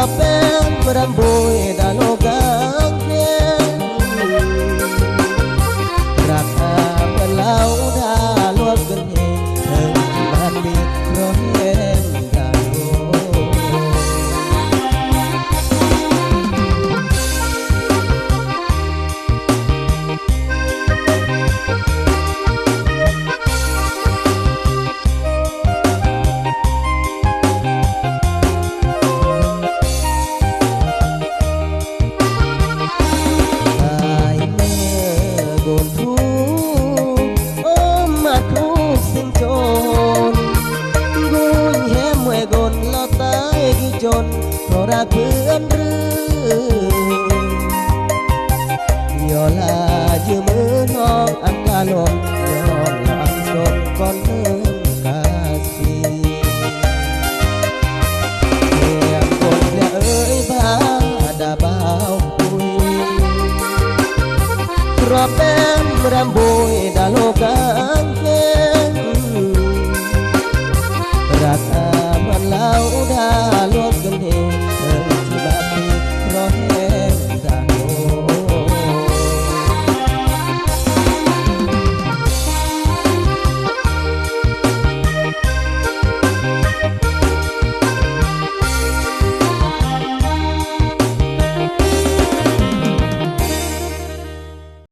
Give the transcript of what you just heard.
bên đam bùi đã lô gắng khen rạc bên lão đã luộc gần nhẹ thơm bàn biệt rồi em đã lô ra khuyên rư nhỏ là như mơ non ăn ca lon nhỏ là ăn son con hơn ca si em con nhà ơi ba đã bao vui rồi bên đam bùi đã lô cán khen rạc man lao đã luôn